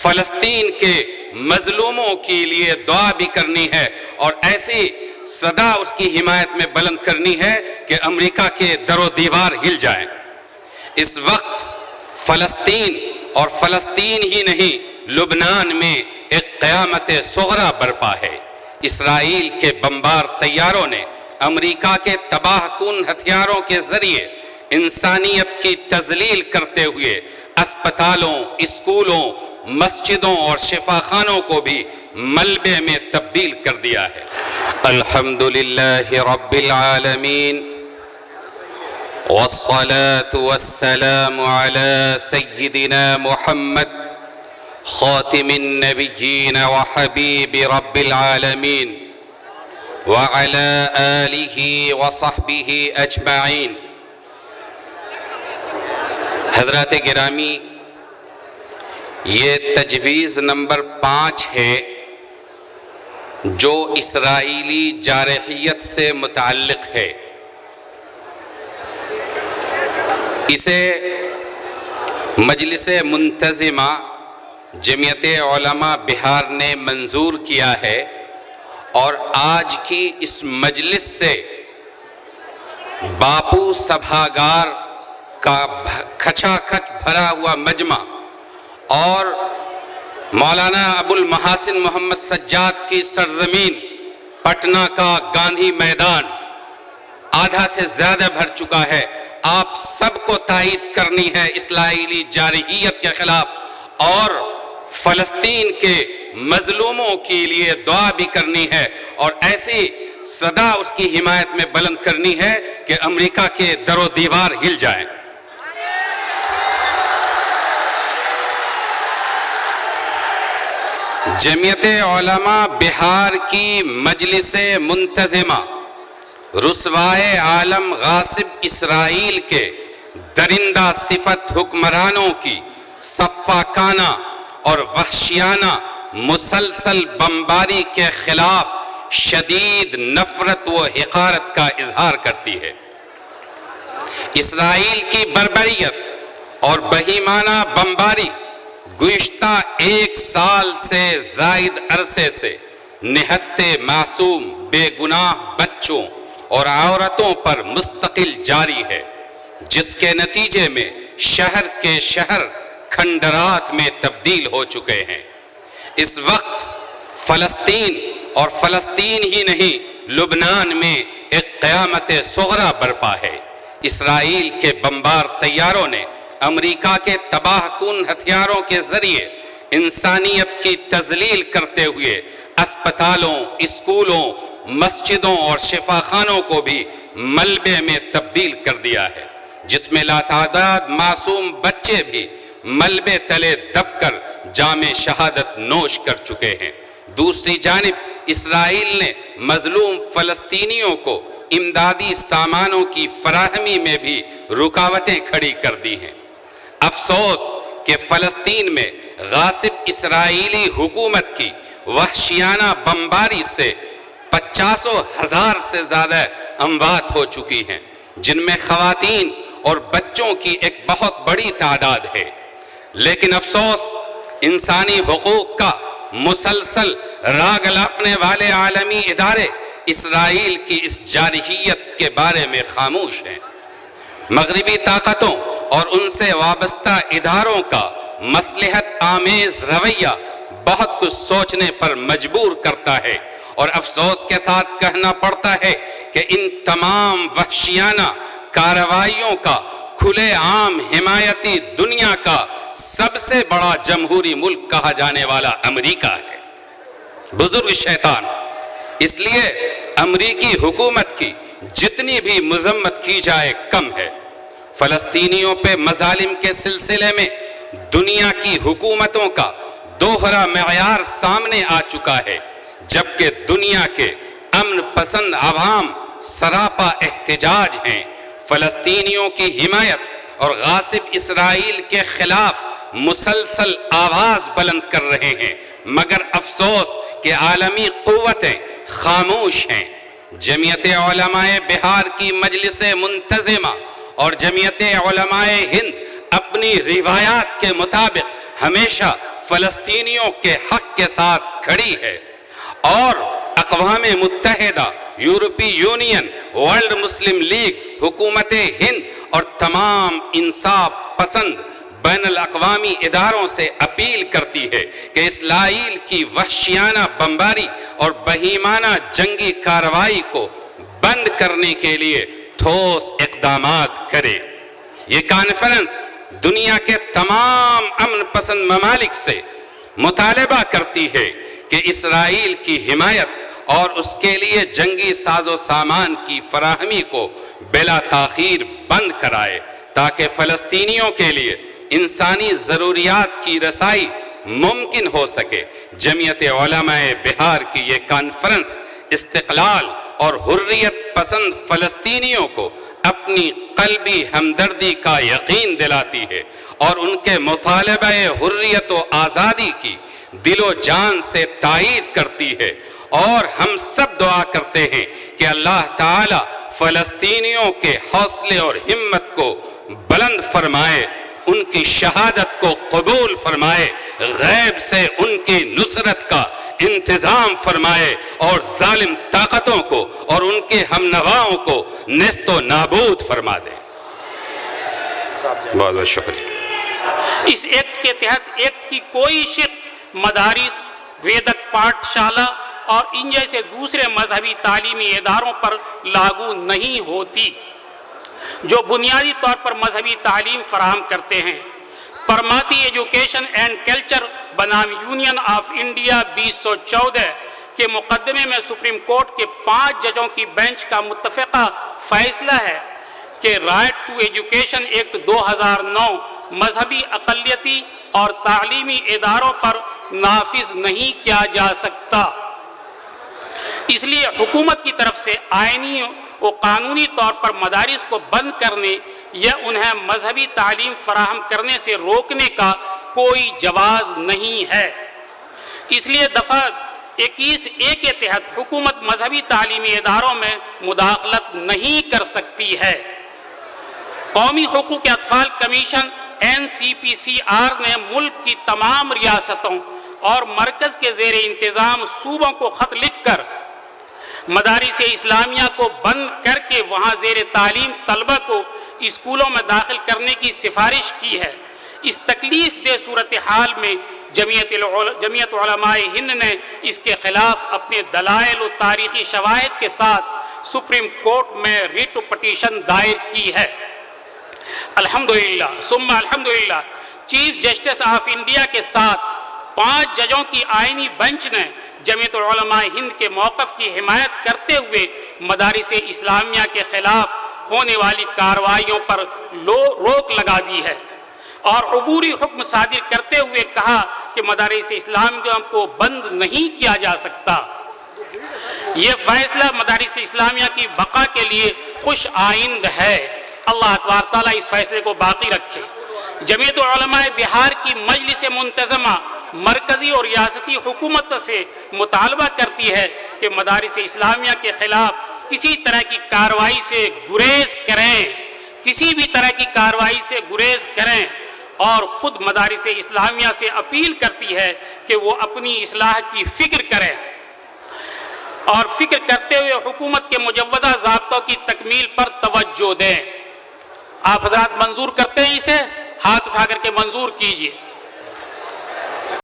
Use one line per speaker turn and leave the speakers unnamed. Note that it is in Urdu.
فلسطین کے مظلوموں کے لیے دعا بھی کرنی ہے اور ایسی صدا اس کی حمایت میں بلند کرنی ہے کہ امریکہ کے در و دیوار ہل جائیں۔ اس وقت فلسطین اور فلسطین ہی نہیں، لبنان میں ایک قیامت صغریٰ برپا ہے۔ اسرائیل کے بمبار طیاروں نے امریکہ کے تباہ کن ہتھیاروں کے ذریعے انسانیت کی تذلیل کرتے ہوئے اسپتالوں، اسکولوں، مسجدوں اور شفاخانوں کو بھی ملبے میں تبدیل کر دیا ہے۔ الحمدللہ رب العالمین والصلاة والسلام على سيدنا محمد خاتم النبيين وحبيب رب العالمين وعلى آله وصحبه أجمعين۔ حضرات گرامی، یہ تجویز نمبر 5 ہے جو اسرائیلی جارحیت سے متعلق ہے۔ اسے مجلس منتظمہ جمعیت علماء بہار نے منظور کیا ہے اور آج کی اس مجلس سے باپو سبھاگار کا کھچا کھچ بھرا ہوا مجمع اور مولانا ابو المحاسن محمد سجاد کی سرزمین پٹنہ کا گاندھی میدان آدھا سے زیادہ بھر چکا ہے۔ آپ سب کو تائید کرنی ہے اسرائیلی جارحیت کے خلاف اور فلسطین کے مظلوموں کے لیے دعا بھی کرنی ہے اور ایسی صدا اس کی حمایت میں بلند کرنی ہے کہ امریکہ کے در و دیوار ہل جائیں۔ جمعیت علماء بہار کی مجلس منتظمہ رسوائے عالم غاصب اسرائیل کے درندہ صفت حکمرانوں کی صفاکانہ اور وحشیانہ مسلسل بمباری کے خلاف شدید نفرت و حقارت کا اظہار کرتی ہے۔ اسرائیل کی بربریت اور بہیمانہ بمباری گزشتہ 1 سال سے زائد عرصے سے نہتے معصوم بے گناہ بچوں اور عورتوں پر مستقل جاری ہے، جس کے نتیجے میں شہر کے شہر کھنڈرات میں تبدیل ہو چکے ہیں۔ اس وقت فلسطین اور فلسطین ہی نہیں، لبنان میں ایک قیامت صغریٰ برپا ہے۔ اسرائیل کے بمبار طیاروں نے امریکہ کے تباہ کن ہتھیاروں کے ذریعے انسانیت کی تذلیل کرتے ہوئے اسپتالوں، اسکولوں، مسجدوں اور شفاخانوں کو بھی ملبے میں تبدیل کر دیا ہے، جس میں لاتعداد معصوم بچے بھی ملبے تلے دب کر جام شہادت نوش کر چکے ہیں۔ دوسری جانب اسرائیل نے مظلوم فلسطینیوں کو امدادی سامانوں کی فراہمی میں بھی رکاوٹیں کھڑی کر دی ہیں۔ افسوس کہ فلسطین میں غاصب اسرائیلی حکومت کی وحشیانہ بمباری سے 50,000 سے زیادہ اموات ہو چکی ہیں، جن میں خواتین اور بچوں کی ایک بہت بڑی تعداد ہے۔ لیکن افسوس، انسانی حقوق کا مسلسل راگ الاپنے والے عالمی ادارے اسرائیل کی اس جارحیت کے بارے میں خاموش ہیں۔ مغربی طاقتوں اور ان سے وابستہ اداروں کا مصلحت آمیز رویہ بہت کچھ سوچنے پر مجبور کرتا ہے اور افسوس کے ساتھ کہنا پڑتا ہے کہ ان تمام وحشیانہ کارروائیوں کا کھلے عام حمایتی دنیا کا سب سے بڑا جمہوری ملک کہا جانے والا امریکہ ہے، بزرگ شیطان۔ اس لیے امریکی حکومت کی جتنی بھی مذمت کی جائے کم ہے۔ فلسطینیوں پہ مظالم کے سلسلے میں دنیا کی حکومتوں کا دوہرا معیار سامنے آ چکا ہے، جبکہ دنیا کے امن پسند عوام سراپا احتجاج ہیں، فلسطینیوں کی حمایت اور غاصب اسرائیل کے خلاف مسلسل آواز بلند کر رہے ہیں، مگر افسوس کہ عالمی قوتیں خاموش ہیں۔ جمعیت علماء بہار کی مجلس منتظمہ اور جمعیت علماء ہند اپنی روایات کے مطابق ہمیشہ فلسطینیوں کے حق کے ساتھ کھڑی ہے، اور اقوام متحدہ، یورپی یونین، ورلڈ مسلم لیگ، حکومت ہند اور تمام انصاف پسند بین الاقوامی اداروں سے اپیل کرتی ہے کہ اسرائیل کی وحشیانہ بمباری اور بہیمانہ جنگی کارروائی کو بند کرنے کے لیے ٹھوس اقدامات کرے۔ یہ کانفرنس دنیا کے تمام امن پسند ممالک سے مطالبہ کرتی ہے کہ اسرائیل کی حمایت اور اس کے لیے جنگی ساز و سامان کی فراہمی کو بلا تاخیر بند کرائے، تاکہ فلسطینیوں کے لیے انسانی ضروریات کی رسائی ممکن ہو سکے۔ جمعیت علماء بہار کی یہ کانفرنس استقلال اور حریت پسند فلسطینیوں کو اپنی قلبی ہمدردی کا یقین دلاتی ہے اور ان کے مطالبہ حریت و آزادی کی دل و جان سے تائید کرتی ہے، اور ہم سب دعا کرتے ہیں کہ اللہ تعالی فلسطینیوں کے حوصلے اور ہمت کو بلند فرمائے، ان کی شہادت کو قبول فرمائے، غیب سے ان کی نصرت کا انتظام فرمائے، اور ظالم طاقتوں کو اور ان کے ہم نواؤں کو نیست و نابود فرما دے۔ بہت بہت شکریہ۔
اس ایکٹ کے تحت ایکٹ کی کوئی شق مدارس، ویدک پاٹھ شالہ اور ان جیسے دوسرے مذہبی تعلیمی اداروں پر لاگو نہیں ہوتی جو بنیادی طور پر مذہبی تعلیم فراہم کرتے ہیں۔ پرماتی ایجوکیشن اینڈ کلچر بنام یونین آف انڈیا 2014 کے مقدمے میں سپریم کورٹ کے 5 ججوں کی بینچ کا متفقہ فیصلہ ہے کہ رائٹ ٹو ایجوکیشن ایکٹ 2009 مذہبی اقلیتی اور تعلیمی اداروں پر نافذ نہیں کیا جا سکتا۔ اس لیے حکومت کی طرف سے آئینی و قانونی طور پر مدارس کو بند کرنے یا انہیں مذہبی تعلیم فراہم کرنے سے روکنے کا کوئی جواز نہیں ہے۔ اس لیے دفعہ 21A کے تحت حکومت مذہبی تعلیمی اداروں میں مداخلت نہیں کر سکتی ہے۔ قومی حقوق اطفال کمیشن NCPCR نے ملک کی تمام ریاستوں اور مرکز کے زیر انتظام صوبوں کو خط لکھ کر مدارس اسلامیہ کو بند کر کے وہاں زیر تعلیم طلبہ کو اسکولوں میں داخل کرنے کی سفارش کی ہے۔ اس تکلیف دہ صورتحال میں جمعیت علماء ہند نے اس کے خلاف اپنے دلائل و تاریخی شواہد کے ساتھ سپریم کورٹ میں ریٹ پٹیشن دائر کی ہے۔ الحمدللہ ثم الحمدللہ چیف جسٹس آف انڈیا کے ساتھ 5 ججوں کی آئینی بینچ نے جمعیت علماء ہند کے موقف کی حمایت کرتے ہوئے مدارس اسلامیہ کے خلاف ہونے والی کارروائیوں پر روک لگا دی ہے، اور عبوری حکم صادر کرتے ہوئے کہا کہ مدارس اسلامیہ کو بند نہیں کیا جا سکتا۔ یہ فیصلہ مدارس اسلامیہ کی بقا کے لیے خوش آئند ہے۔ اللہ تبارک تعالیٰ اس فیصلے کو باقی رکھے۔ جمعیت علماء بہار کی مجلس منتظمہ مرکزی اور ریاستی حکومت سے مطالبہ کرتی ہے کہ مدارس اسلامیہ کے خلاف کسی طرح کی کارروائی سے گریز کریں، کسی بھی طرح کی کارروائی سے گریز کریں، اور خود مدارس اسلامیہ سے اپیل کرتی ہے کہ وہ اپنی اصلاح کی فکر کریں، اور فکر کرتے ہوئے حکومت کے مجودہ ضابطوں کی تکمیل پر توجہ دیں۔ آپ حضرات منظور کرتے ہیں اسے؟ ہاتھ اٹھا کر کے منظور کیجیے۔